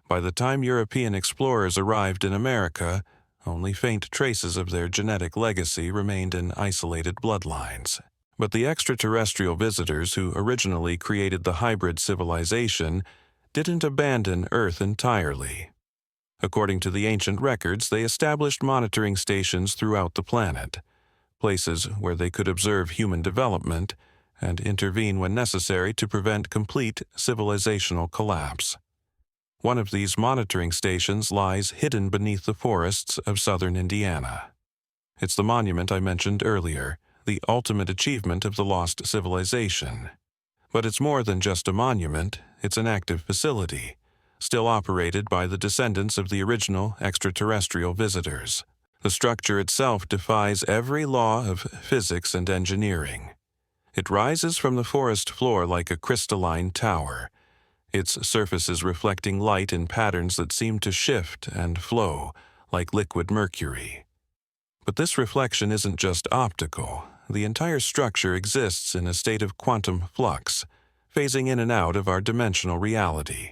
By the time European explorers arrived in America, only faint traces of their genetic legacy remained in isolated bloodlines. But the extraterrestrial visitors who originally created the hybrid civilization didn't abandon Earth entirely. According to the ancient records, they established monitoring stations throughout the planet, places where they could observe human development and intervene when necessary to prevent complete civilizational collapse. One of these monitoring stations lies hidden beneath the forests of southern Indiana. It's the monument I mentioned earlier, the ultimate achievement of the lost civilization. But it's more than just a monument, it's an active facility, still operated by the descendants of the original extraterrestrial visitors. The structure itself defies every law of physics and engineering. It rises from the forest floor like a crystalline tower, its surfaces reflecting light in patterns that seem to shift and flow like liquid mercury. But this reflection isn't just optical. The entire structure exists in a state of quantum flux, phasing in and out of our dimensional reality.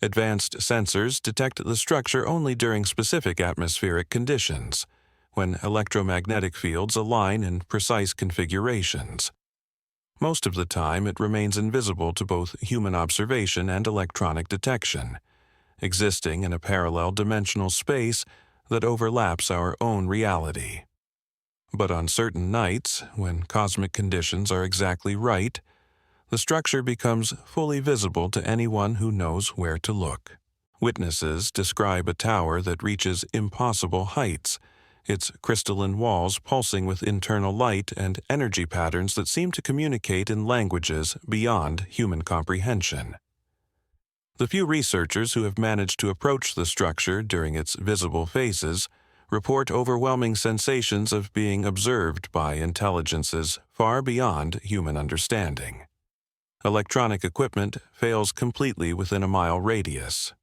Advanced sensors detect the structure only during specific atmospheric conditions, when electromagnetic fields align in precise configurations. Most of the time, it remains invisible to both human observation and electronic detection, existing in a parallel dimensional space that overlaps our own reality. But on certain nights, when cosmic conditions are exactly right, the structure becomes fully visible to anyone who knows where to look. Witnesses describe a tower that reaches impossible heights, its crystalline walls pulsing with internal light and energy patterns that seem to communicate in languages beyond human comprehension. The few researchers who have managed to approach the structure during its visible phases report overwhelming sensations of being observed by intelligences far beyond human understanding. Electronic equipment fails completely within a mile radius.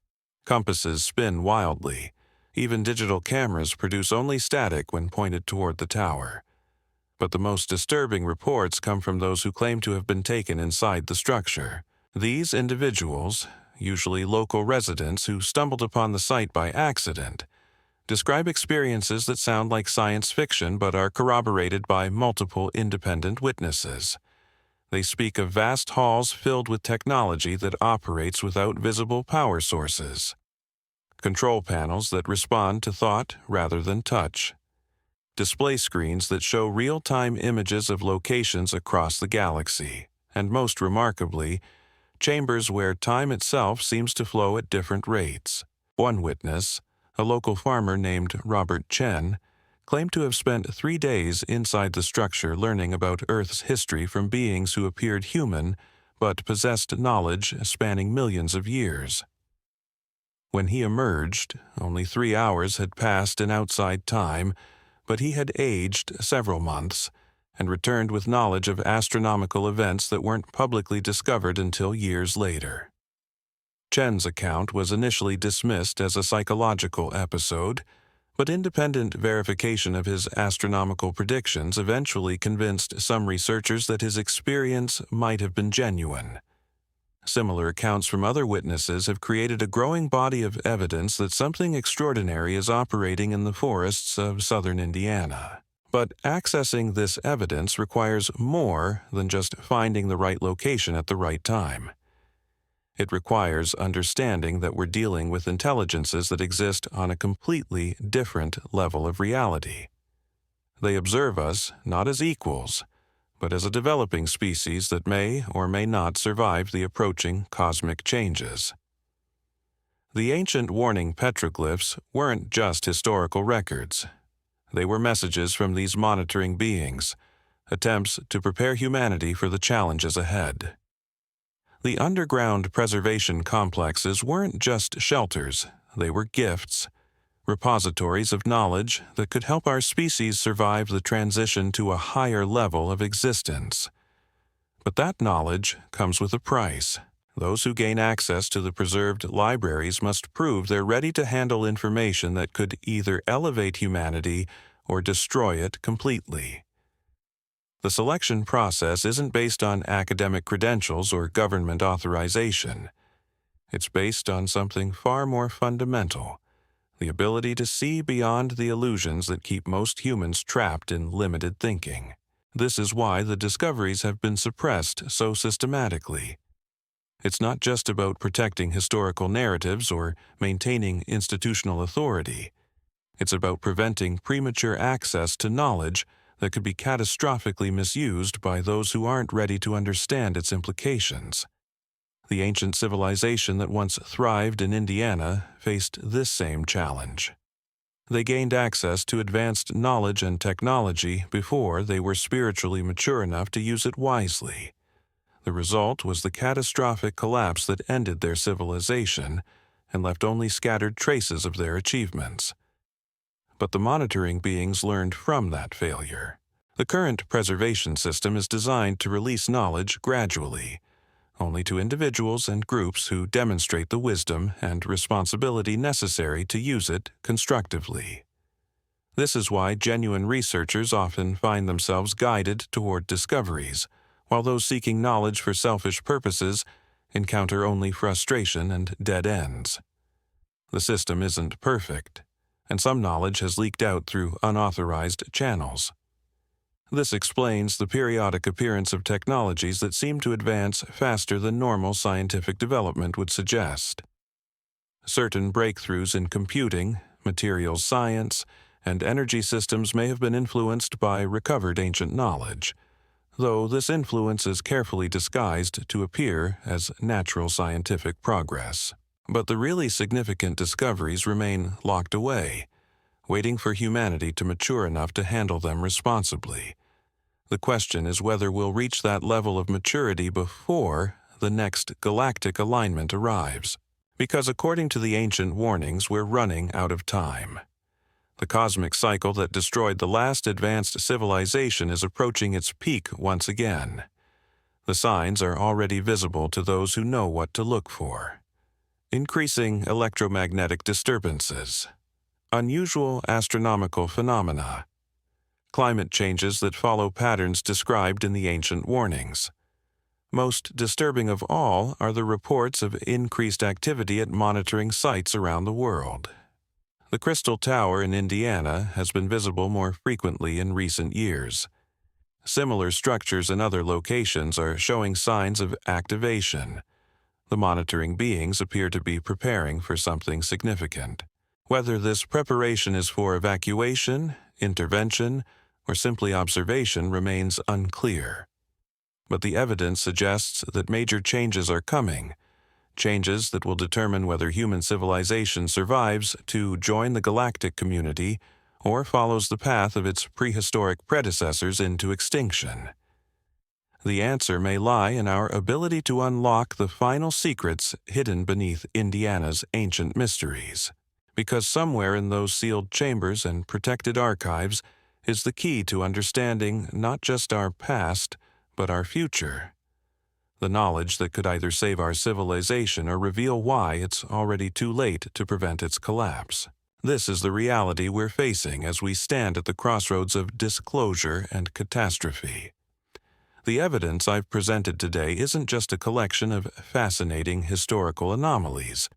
Compasses spin wildly. Even digital cameras produce only static when pointed toward the tower. But the most disturbing reports come from those who claim to have been taken inside the structure. These individuals, usually local residents who stumbled upon the site by accident, describe experiences that sound like science fiction but are corroborated by multiple independent witnesses. They speak of vast halls filled with technology that operates without visible power sources. Control panels that respond to thought rather than touch. Display screens that show real-time images of locations across the galaxy. And most remarkably, chambers where time itself seems to flow at different rates. One witness, a local farmer named Robert Chen, claimed to have spent 3 days inside the structure learning about Earth's history from beings who appeared human but possessed knowledge spanning millions of years. When he emerged, only 3 hours had passed in outside time, but he had aged several months and returned with knowledge of astronomical events that weren't publicly discovered until years later. Chen's account was initially dismissed as a psychological episode, but independent verification of his astronomical predictions eventually convinced some researchers that his experience might have been genuine. Similar accounts from other witnesses have created a growing body of evidence that something extraordinary is operating in the forests of southern Indiana. But accessing this evidence requires more than just finding the right location at the right time. It requires understanding that we're dealing with intelligences that exist on a completely different level of reality. They observe us not as equals, but as a developing species that may or may not survive the approaching cosmic changes. The ancient warning petroglyphs weren't just historical records. They were messages from these monitoring beings, attempts to prepare humanity for the challenges ahead. The underground preservation complexes weren't just shelters, they were gifts, repositories of knowledge that could help our species survive the transition to a higher level of existence. But that knowledge comes with a price. Those who gain access to the preserved libraries must prove they're ready to handle information that could either elevate humanity or destroy it completely. The selection process isn't based on academic credentials or government authorization. It's based on something far more fundamental: the ability to see beyond the illusions that keep most humans trapped in limited thinking. This is why the discoveries have been suppressed so systematically. It's not just about protecting historical narratives or maintaining institutional authority. It's about preventing premature access to knowledge that could be catastrophically misused by those who aren't ready to understand its implications. The ancient civilization that once thrived in Indiana faced this same challenge. They gained access to advanced knowledge and technology before they were spiritually mature enough to use it wisely. The result was the catastrophic collapse that ended their civilization and left only scattered traces of their achievements. But the monitoring beings learned from that failure. The current preservation system is designed to release knowledge gradually, only to individuals and groups who demonstrate the wisdom and responsibility necessary to use it constructively. This is why genuine researchers often find themselves guided toward discoveries, while those seeking knowledge for selfish purposes encounter only frustration and dead ends. The system isn't perfect, and some knowledge has leaked out through unauthorized channels. This explains the periodic appearance of technologies that seem to advance faster than normal scientific development would suggest. Certain breakthroughs in computing, materials science, and energy systems may have been influenced by recovered ancient knowledge, though this influence is carefully disguised to appear as natural scientific progress. But the really significant discoveries remain locked away, waiting for humanity to mature enough to handle them responsibly. The question is whether we'll reach that level of maturity before the next galactic alignment arrives, because according to the ancient warnings, we're running out of time. The cosmic cycle that destroyed the last advanced civilization is approaching its peak once again. The signs are already visible to those who know what to look for. Increasing electromagnetic disturbances, unusual astronomical phenomena, climate changes that follow patterns described in the ancient warnings. Most disturbing of all are the reports of increased activity at monitoring sites around the world. The Crystal Tower in Indiana has been visible more frequently in recent years. Similar structures in other locations are showing signs of activation. The monitoring beings appear to be preparing for something significant. Whether this preparation is for evacuation, intervention, or simply observation remains unclear. But the evidence suggests that major changes are coming, changes that will determine whether human civilization survives to join the galactic community or follows the path of its prehistoric predecessors into extinction. The answer may lie in our ability to unlock the final secrets hidden beneath Indiana's ancient mysteries, because somewhere in those sealed chambers and protected archives is the key to understanding not just our past, but our future. The knowledge that could either save our civilization or reveal why it's already too late to prevent its collapse. This is the reality we're facing as we stand at the crossroads of disclosure and catastrophe. The evidence I've presented today isn't just a collection of fascinating historical anomalies.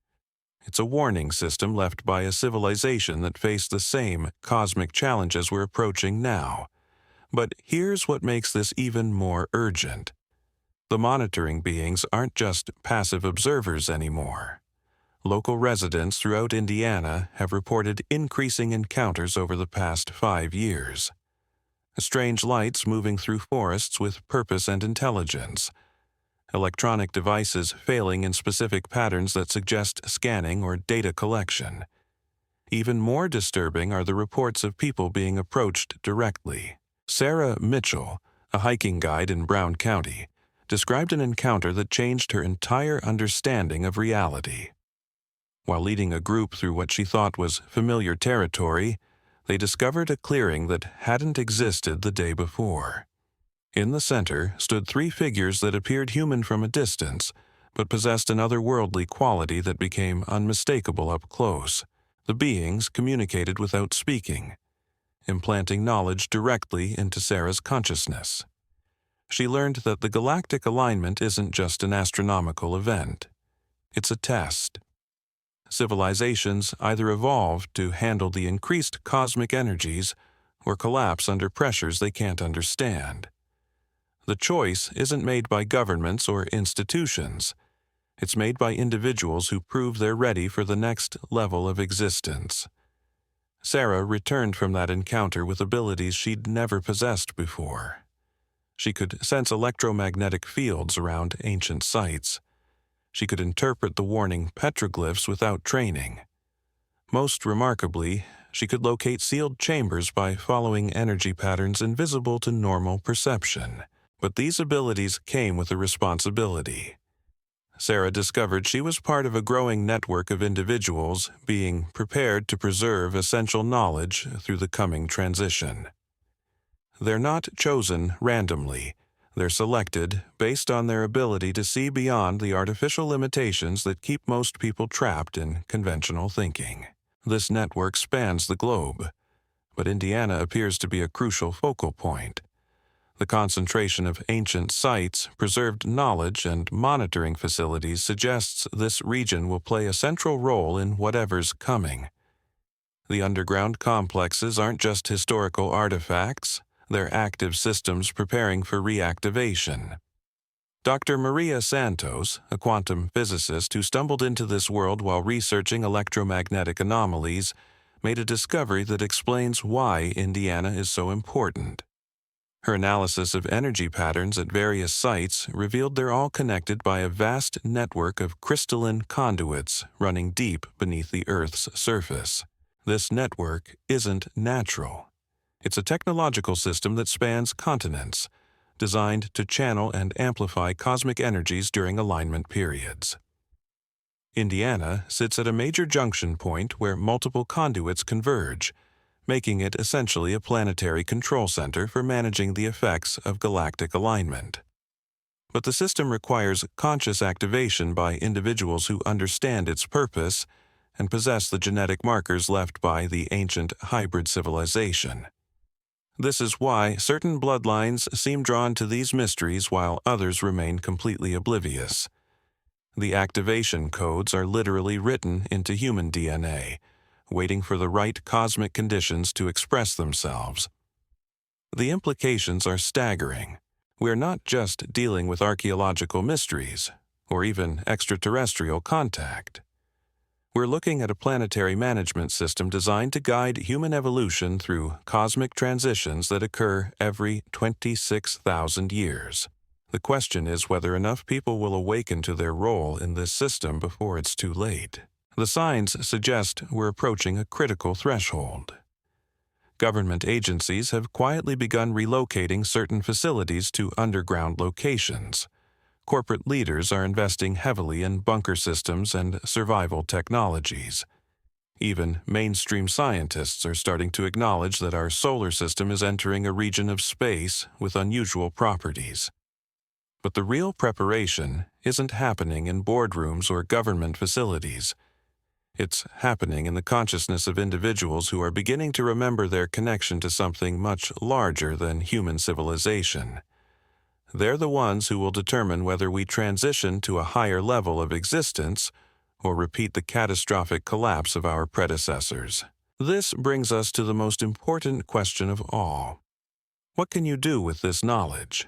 It's a warning system left by a civilization that faced the same cosmic challenges we're approaching now. But here's what makes this even more urgent. The monitoring beings aren't just passive observers anymore. Local residents throughout Indiana have reported increasing encounters over the past 5 years. Strange lights moving through forests with purpose and intelligence. Electronic devices failing in specific patterns that suggest scanning or data collection. Even more disturbing are the reports of people being approached directly. Sarah Mitchell, a hiking guide in Brown County, described an encounter that changed her entire understanding of reality. While leading a group through what she thought was familiar territory, they discovered a clearing that hadn't existed the day before. In the center stood 3 figures that appeared human from a distance, but possessed an otherworldly quality that became unmistakable up close. The beings communicated without speaking, implanting knowledge directly into Sarah's consciousness. She learned that the galactic alignment isn't just an astronomical event. It's a test. Civilizations either evolve to handle the increased cosmic energies or collapse under pressures they can't understand. The choice isn't made by governments or institutions. It's made by individuals who prove they're ready for the next level of existence. Sarah returned from that encounter with abilities she'd never possessed before. She could sense electromagnetic fields around ancient sites. She could interpret the warning petroglyphs without training. Most remarkably, she could locate sealed chambers by following energy patterns invisible to normal perception. But these abilities came with a responsibility. Sarah discovered she was part of a growing network of individuals being prepared to preserve essential knowledge through the coming transition. They're not chosen randomly. They're selected based on their ability to see beyond the artificial limitations that keep most people trapped in conventional thinking. This network spans the globe, but Indiana appears to be a crucial focal point. The concentration of ancient sites, preserved knowledge, and monitoring facilities suggests this region will play a central role in whatever's coming. The underground complexes aren't just historical artifacts, they're active systems preparing for reactivation. Dr. Maria Santos, a quantum physicist who stumbled into this world while researching electromagnetic anomalies, made a discovery that explains why Indiana is so important. Her analysis of energy patterns at various sites revealed they're all connected by a vast network of crystalline conduits running deep beneath the Earth's surface. This network isn't natural. It's a technological system that spans continents, designed to channel and amplify cosmic energies during alignment periods. Indiana sits at a major junction point where multiple conduits converge, making it essentially a planetary control center for managing the effects of galactic alignment. But the system requires conscious activation by individuals who understand its purpose and possess the genetic markers left by the ancient hybrid civilization. This is why certain bloodlines seem drawn to these mysteries while others remain completely oblivious. The activation codes are literally written into human DNA, waiting for the right cosmic conditions to express themselves. The implications are staggering. We're not just dealing with archaeological mysteries, or even extraterrestrial contact. We're looking at a planetary management system designed to guide human evolution through cosmic transitions that occur every 26,000 years. The question is whether enough people will awaken to their role in this system before it's too late. The signs suggest we're approaching a critical threshold. Government agencies have quietly begun relocating certain facilities to underground locations. Corporate leaders are investing heavily in bunker systems and survival technologies. Even mainstream scientists are starting to acknowledge that our solar system is entering a region of space with unusual properties. But the real preparation isn't happening in boardrooms or government facilities. It's happening in the consciousness of individuals who are beginning to remember their connection to something much larger than human civilization. They're the ones who will determine whether we transition to a higher level of existence or repeat the catastrophic collapse of our predecessors. This brings us to the most important question of all. What can you do with this knowledge?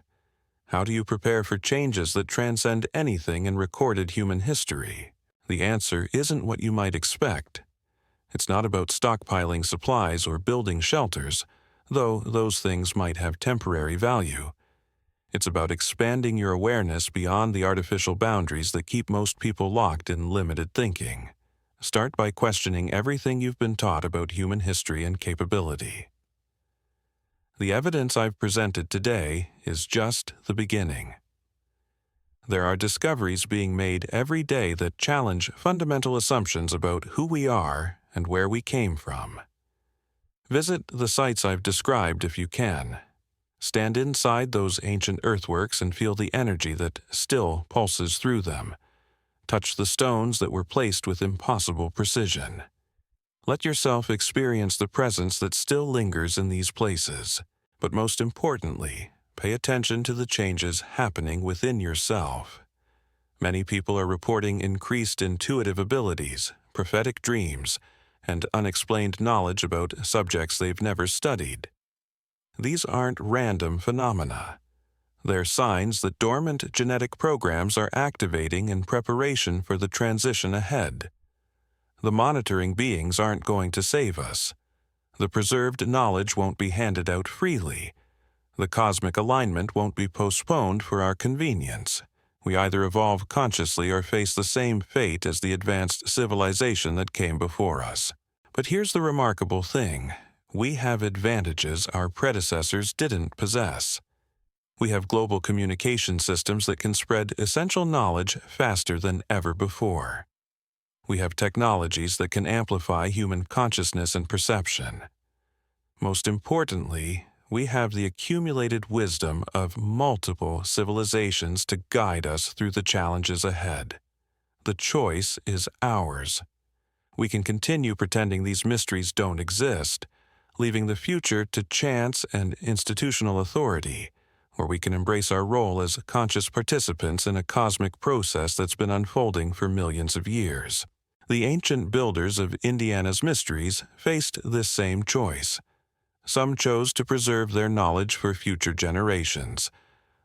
How do you prepare for changes that transcend anything in recorded human history? The answer isn't what you might expect. It's not about stockpiling supplies or building shelters, though those things might have temporary value. It's about expanding your awareness beyond the artificial boundaries that keep most people locked in limited thinking. Start by questioning everything you've been taught about human history and capability. The evidence I've presented today is just the beginning. There are discoveries being made every day that challenge fundamental assumptions about who we are and where we came from. Visit the sites I've described if you can. Stand inside those ancient earthworks and feel the energy that still pulses through them. Touch the stones that were placed with impossible precision. Let yourself experience the presence that still lingers in these places. But most importantly, pay attention to the changes happening within yourself. Many people are reporting increased intuitive abilities, prophetic dreams, and unexplained knowledge about subjects they've never studied. These aren't random phenomena. They're signs that dormant genetic programs are activating in preparation for the transition ahead. The monitoring beings aren't going to save us. The preserved knowledge won't be handed out freely. The cosmic alignment won't be postponed for our convenience. We either evolve consciously or face the same fate as the advanced civilization that came before us. But here's the remarkable thing. We have advantages our predecessors didn't possess. We have global communication systems that can spread essential knowledge faster than ever before. We have technologies that can amplify human consciousness and perception. Most importantly, we have the accumulated wisdom of multiple civilizations to guide us through the challenges ahead. The choice is ours. We can continue pretending these mysteries don't exist, leaving the future to chance and institutional authority, or we can embrace our role as conscious participants in a cosmic process that's been unfolding for millions of years. The ancient builders of Indiana's mysteries faced this same choice. Some chose to preserve their knowledge for future generations.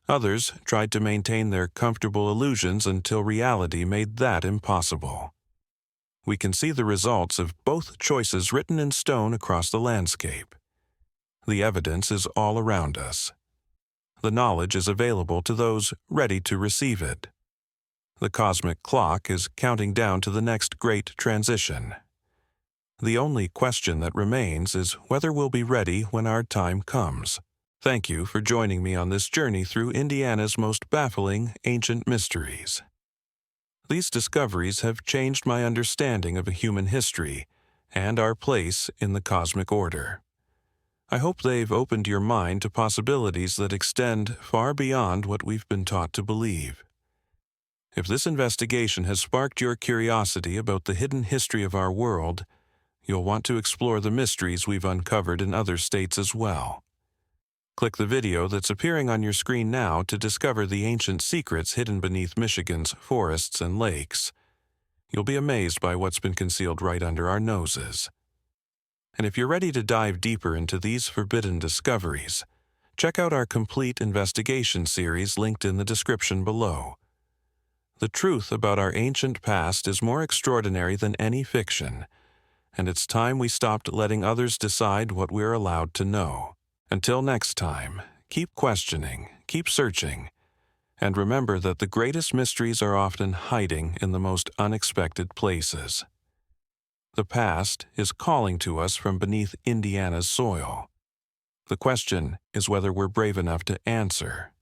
Others tried to maintain their comfortable illusions until reality made that impossible. We can see the results of both choices written in stone across the landscape. The evidence is all around us. The knowledge is available to those ready to receive it. The cosmic clock is counting down to the next great transition. The only question that remains is whether we'll be ready when our time comes. Thank you for joining me on this journey through Indiana's most baffling ancient mysteries. These discoveries have changed my understanding of human history and our place in the cosmic order. I hope they've opened your mind to possibilities that extend far beyond what we've been taught to believe. If this investigation has sparked your curiosity about the hidden history of our world, you'll want to explore the mysteries we've uncovered in other states as well. Click the video that's appearing on your screen now to discover the ancient secrets hidden beneath Michigan's forests and lakes. You'll be amazed by what's been concealed right under our noses. And if you're ready to dive deeper into these forbidden discoveries, check out our complete investigation series linked in the description below. The truth about our ancient past is more extraordinary than any fiction, and it's time we stopped letting others decide what we're allowed to know. Until next time, keep questioning, keep searching, and remember that the greatest mysteries are often hiding in the most unexpected places. The past is calling to us from beneath Indiana's soil. The question is whether we're brave enough to answer.